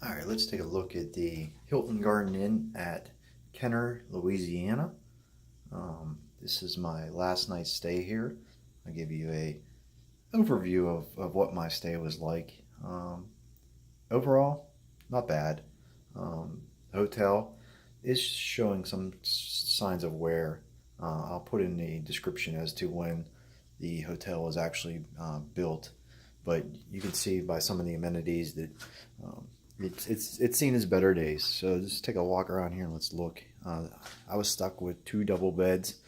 All right, let's take a look at the Hilton Garden Inn at Kenner, Louisiana. This is my last night's stay here. I'll give you a overview of what my stay was like. Overall, not bad. The hotel is showing some signs of wear. I'll put in the description as to when the hotel was actually built, but you can see by some of the amenities that um, it's seen as better days. So just take a walk around here and let's look. I was stuck with two double beds.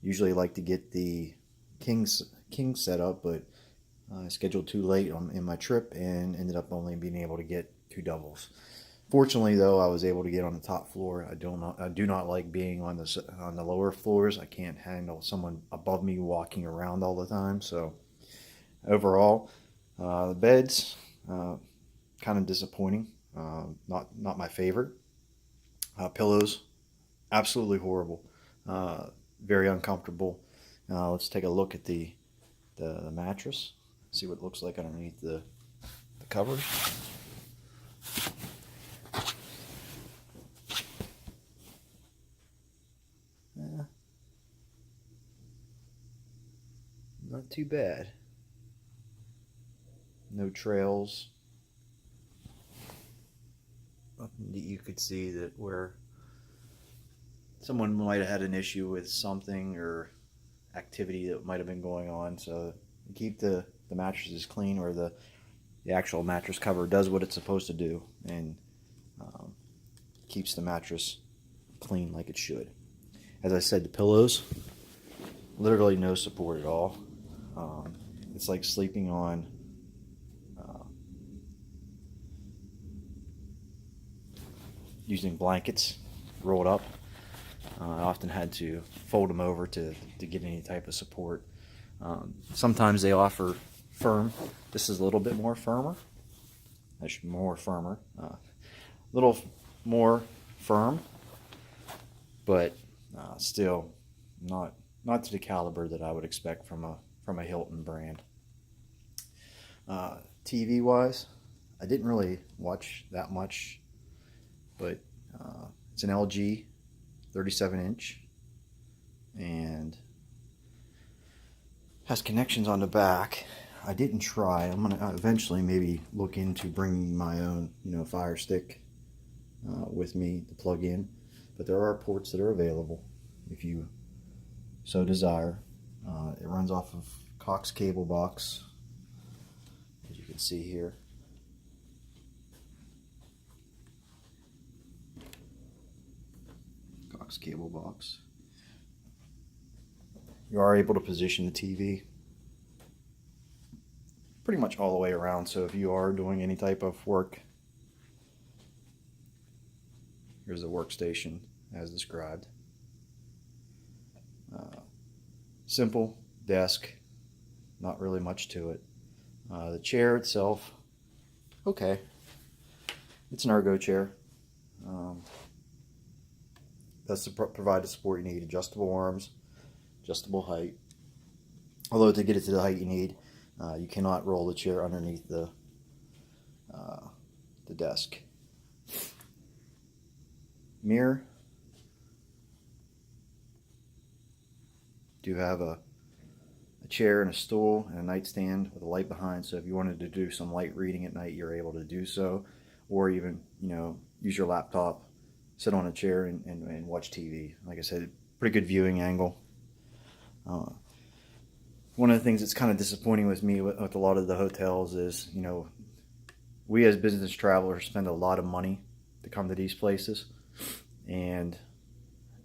Usually I like to get the king set up, but I scheduled too late in my trip and ended up only being able to get two doubles. Fortunately, though, I was able to get on the top floor. I do not like being on the lower floors. I can't handle someone above me walking around all the time. So overall, the beds kind of disappointing. Not my favorite. Pillows absolutely horrible. Very uncomfortable. Let's take a look at the mattress. See what it looks like underneath the covers. Not too bad. No trails. Nothing that you could see that where someone might have had an issue with something or activity that might have been going on. So keep the mattresses clean, or the actual mattress cover does what it's supposed to do and um, keeps the mattress clean like it should. As I said, the pillows, literally no support at all. It's like sleeping on uh, using blankets rolled up. I often had to fold them over to get any type of support. Sometimes they offer firm. This is a little bit more firmer. Actually, more firmer. Little more firm, but still not to the caliber that I would expect from a Hilton brand. TV wise, I didn't really watch that much, but it's an LG 37-inch and has connections on the back. I didn't try. I'm gonna eventually maybe look into bringing my own, Fire Stick with me to plug in. But there are ports that are available if you so desire. It runs off of Cox cable box, as you can see here. Cox cable box. You are able to position the TV pretty much all the way around. So if you are doing any type of work, here's the workstation as described. Simple desk, not really much to it. The chair itself, okay, it's an ergo chair. That's to provide the support you need: adjustable arms, adjustable height. Although to get it to the height you need, you cannot roll the chair underneath the desk. Mirror. Do have a chair and a stool and a nightstand with a light behind, so if you wanted to do some light reading at night, you're able to do so, or even use your laptop, sit on a chair and watch TV. Like I said, pretty good viewing angle. One of the things that's kind of disappointing with me with a lot of the hotels is, we as business travelers spend a lot of money to come to these places, and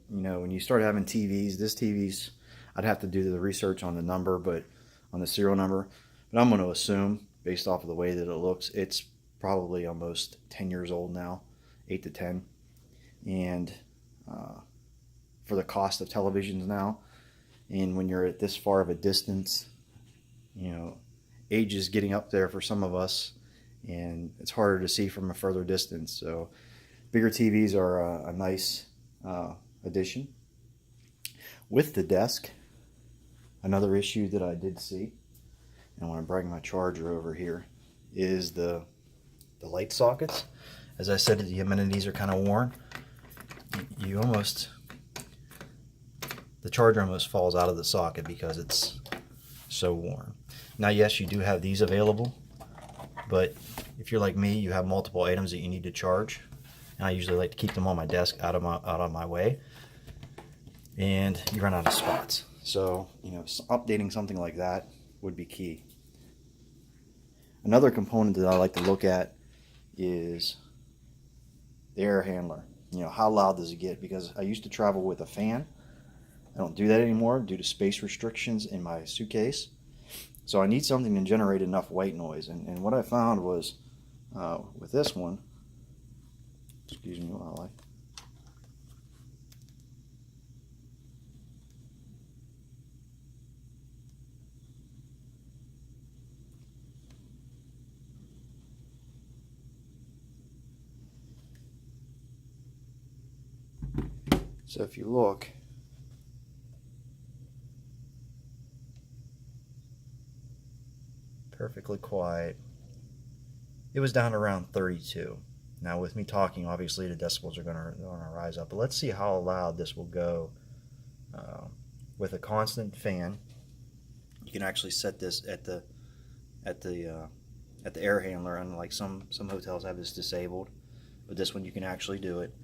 when you start having this TV's, I'd have to do the research on the number, but on the serial number. But I'm going to assume, based off of the way that it looks, it's probably almost 10 years old now, 8 to 10. And for the cost of televisions now, and when you're at this far of a distance, age is getting up there for some of us, and it's harder to see from a further distance. So bigger TVs are a nice addition. With the desk, another issue that I did see, and I want to bring my charger over here, is the light sockets. As I said, the amenities are kind of worn. You almost, the charger almost falls out of the socket because it's so worn. Now, yes, you do have these available, but if you're like me, you have multiple items that you need to charge. And I usually like to keep them on my desk, out of my way, and you run out of spots. So, you know, updating something like that would be key. Another component that I like to look at is the air handler. You know, how loud does it get? Because I used to travel with a fan. I don't do that anymore due to space restrictions in my suitcase. So I need something to generate enough white noise. And what I found was with this one, excuse me while I... So if you look, perfectly quiet. It was down around 32. Now with me talking, obviously the decibels are going to rise up. But let's see how loud this will go with a constant fan. You can actually set this at the air handler, unlike some hotels have this disabled. But this one you can actually do it.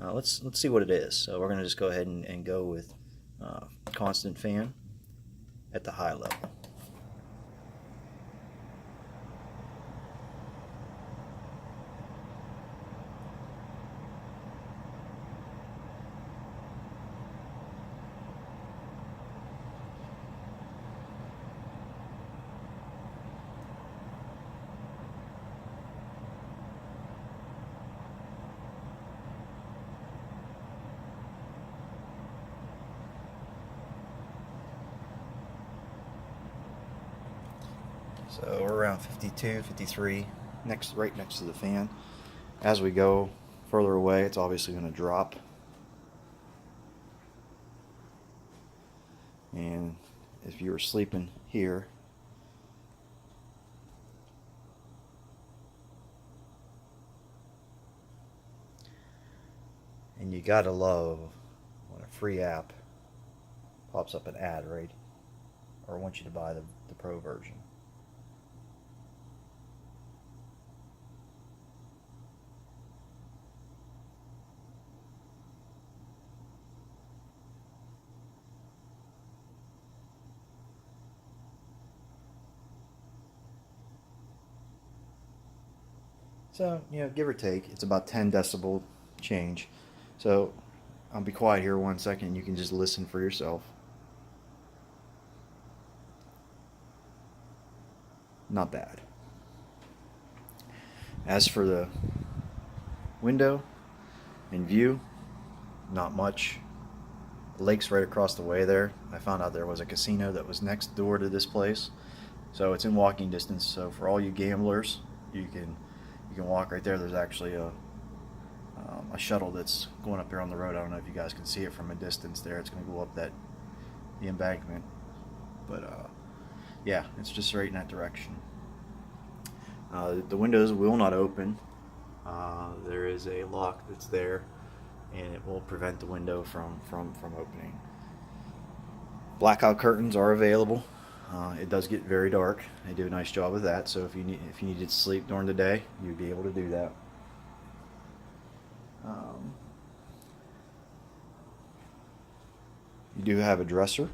Let's see what it is. So we're going to just go ahead and go with constant fan at the high level. So we're around 52, 53, right next to the fan. As we go further away, it's obviously going to drop. And if you were sleeping here, and you gotta love when a free app pops up an ad, right? Or wants you to buy the pro version. So, you know, give or take, it's about 10 decibel change. So, I'll be quiet here 1 second and you can just listen for yourself. Not bad. As for the window and view, not much. The lake's right across the way there. I found out there was a casino that was next door to this place. So it's in walking distance. So for all you gamblers, you can walk right there. There's actually a shuttle that's going up there on the road. I don't know if you guys can see it from a distance there. It's going to go up the embankment. But yeah, it's just right in that direction. The windows will not open. There is a lock that's there, and it will prevent the window from opening. Blackout curtains are available. It does get very dark. They do a nice job of that. So if you needed to sleep during the day, you'd be able to do that. You do have a dresser,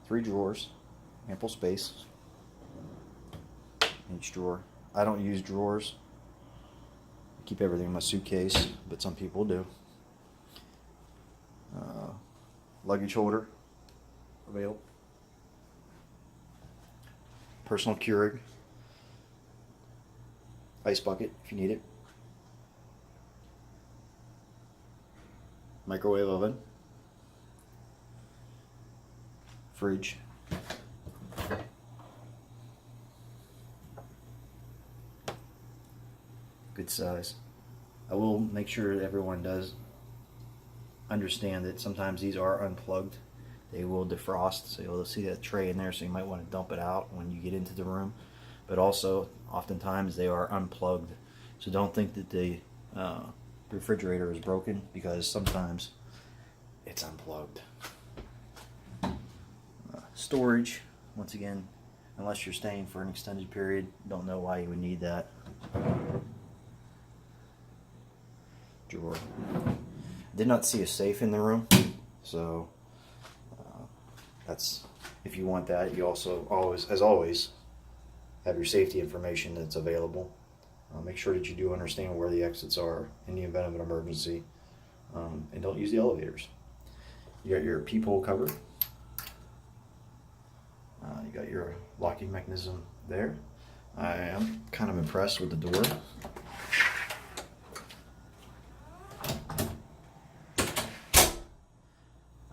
3 drawers, ample space in each drawer. I don't use drawers. I keep everything in my suitcase, but some people do. Luggage holder available. Personal Keurig. Ice bucket if you need it. Microwave oven. Fridge. Good size. I will make sure that everyone does understand that sometimes these are unplugged. They will defrost, so you'll see that tray in there, so you might want to dump it out when you get into the room. but also oftentimes they are unplugged. So don't think that the refrigerator is broken, because sometimes it's unplugged. Storage, once again, unless you're staying for an extended period, don't know why you would need that. Drawer. Did not see a safe in the room, so that's, if you want that, you also always have your safety information that's available. Make sure that you do understand where the exits are in the event of an emergency, and don't use the elevators. You got your peephole cover. You got your locking mechanism there. I am kind of impressed with the door.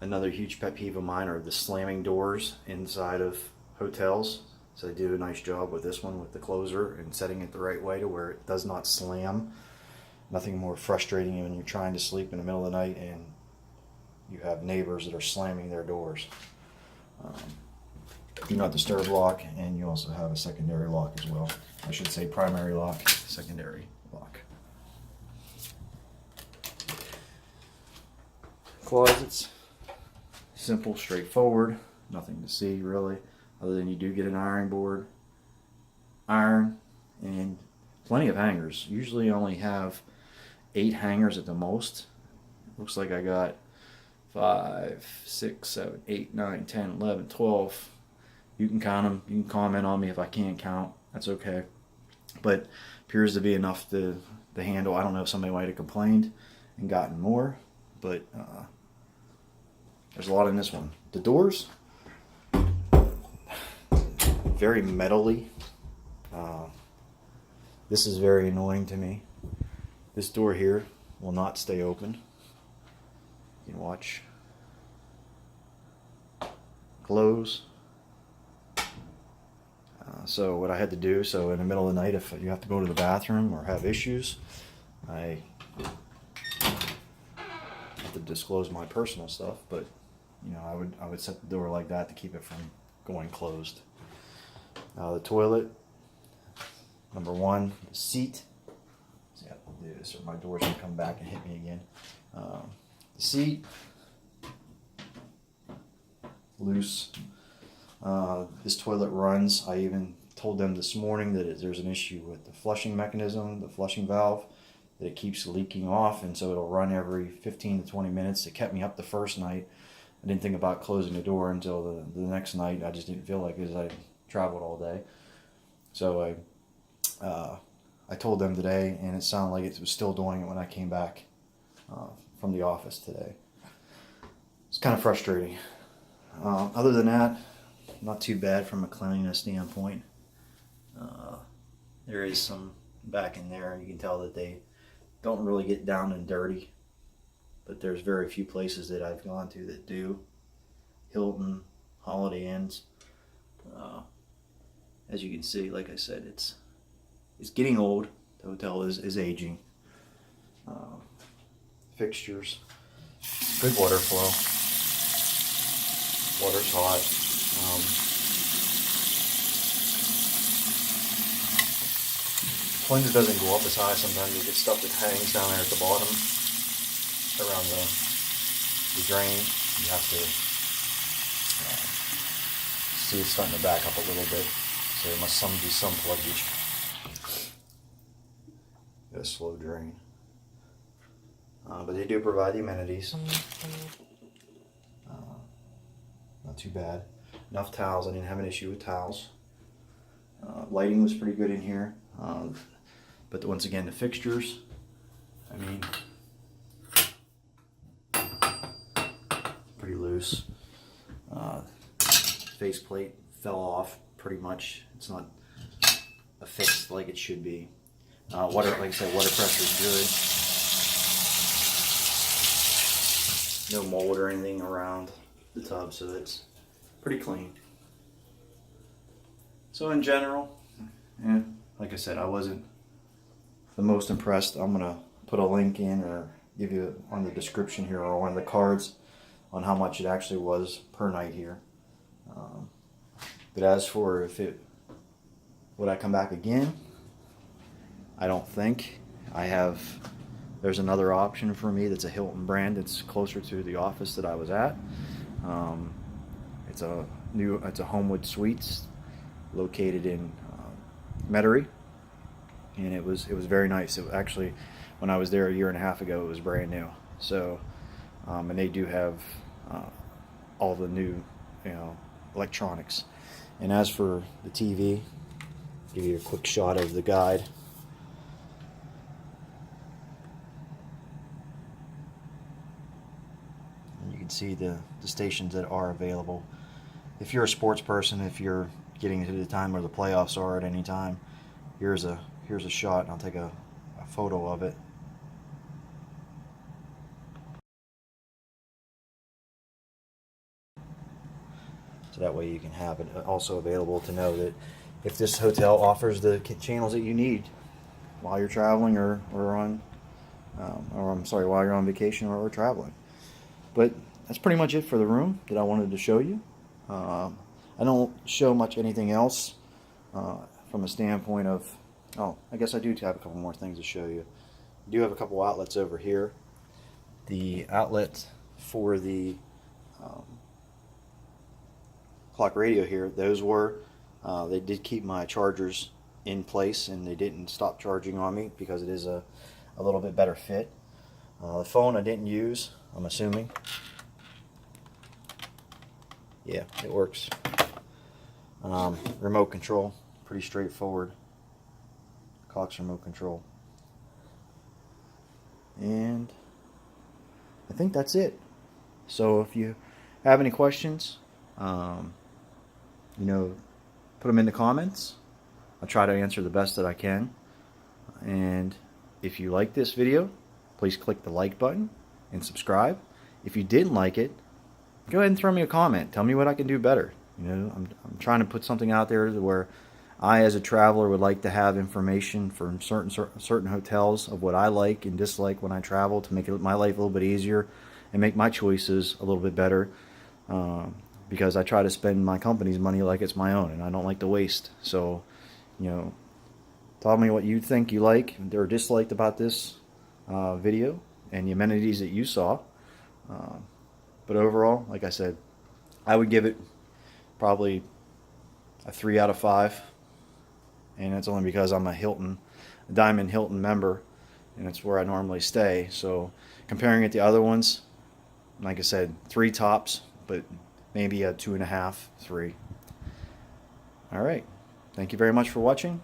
Another huge pet peeve of mine are the slamming doors inside of hotels. So they do a nice job with this one, with the closer and setting it the right way to where it does not slam. Nothing more frustrating when you're trying to sleep in the middle of the night and you have neighbors that are slamming their doors. Do not disturb lock, and you also have a secondary lock as well. I should say primary lock, secondary lock. Closets, simple, straightforward, nothing to see really, other than you do get an iron board, iron, and plenty of hangers. Usually only have 8 hangers at the most. Looks like I got 5, 6, 7, 8, 9, 10, 11, 12. You can count them. You can comment on me if I can't count. That's okay. But appears to be enough to handle. I don't know if somebody might have complained and gotten more, but there's a lot in this one. The doors, very metally. This is very annoying to me. This door here will not stay open. You can watch. Close. So what I had to do, so in the middle of the night, if you have to go to the bathroom or have issues, I have to disclose my personal stuff, but you know, I would set the door like that to keep it from going closed. The toilet, number 1, the seat. See, I have to do this or my door's gonna come back and hit me again. The seat, loose. This toilet runs. I even told them this morning that there's an issue with the flushing mechanism, the flushing valve, that it keeps leaking off, and so it'll run every 15 to 20 minutes. It kept me up the first night. I didn't think about closing the door until the next night. I just didn't feel like it, as I traveled all day. So I told them today, and it sounded like it was still doing it when I came back from the office today. It's kind of frustrating. Other than that, not too bad from a cleanliness standpoint. There is some back in there. You can tell that they don't really get down and dirty, but there's very few places that I've gone to that do. Hilton, Holiday Inns. As you can see, like I said, it's getting old. The hotel is aging. Fixtures, good water flow. Water's hot. Plunger doesn't go up as high. Sometimes you get stuff that hangs down there at the bottom around the drain. You have to see it's starting to back up a little bit, so there must be some pluggage. Got a slow drain, but they do provide the amenities. Not too bad. Enough towels. I didn't have an issue with towels. Lighting was pretty good in here. But once again, the fixtures, I mean, pretty loose. Faceplate fell off pretty much. It's not affixed like it should be. Water, like I said, water pressure is good. No mold or anything around the tub, so it's pretty clean. So in general, yeah, like I said, I wasn't the most impressed. I'm gonna put a link in or give you on the description here or one of the cards on how much it actually was per night here. But as for if it Would I come back again? I don't think. There's another option for me that's a Hilton brand. It's closer to the office that I was at. It's a Homewood Suites located in Metairie, and it was very nice. It actually, when I was there a year and a half ago, it was brand new. So, and they do have all the new, electronics. And as for the TV, give you a quick shot of the guide. And you can see the stations that are available. If you're a sports person, if you're getting into the time where the playoffs are at any time, here's a shot, and I'll take a photo of it. So that way you can have it also available to know that if this hotel offers the channels that you need while you're traveling or while you're on vacation or traveling. But that's pretty much it for the room that I wanted to show you. I don't show much anything else from a standpoint of, I guess I do have a couple more things to show you. I do have a couple outlets over here. The outlet for the clock radio here, those were, they did keep my chargers in place, and they didn't stop charging on me because it is a little bit better fit. The phone I didn't use, I'm assuming. Yeah, it works. Remote control, pretty straightforward. Clock's remote control. And I think that's it. So if you have any questions, put them in the comments. I'll try to answer the best that I can. And if you like this video, please click the like button and subscribe. If you didn't like it, go ahead and throw me a comment. Tell me what I can do better. I'm trying to put something out there where I, as a traveler, would like to have information from certain hotels of what I like and dislike when I travel, to make my life a little bit easier and make my choices a little bit better. Because I try to spend my company's money like it's my own, and I don't like to waste. So, tell me what you think you like or disliked about this video and the amenities that you saw. But overall, like I said, I would give it probably a 3 out of 5. And that's only because I'm a Diamond Hilton member, and it's where I normally stay. So comparing it to other ones, like I said, 3 tops, but maybe a 2.5, 3. All right. Thank you very much for watching,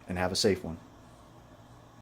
and have a safe one.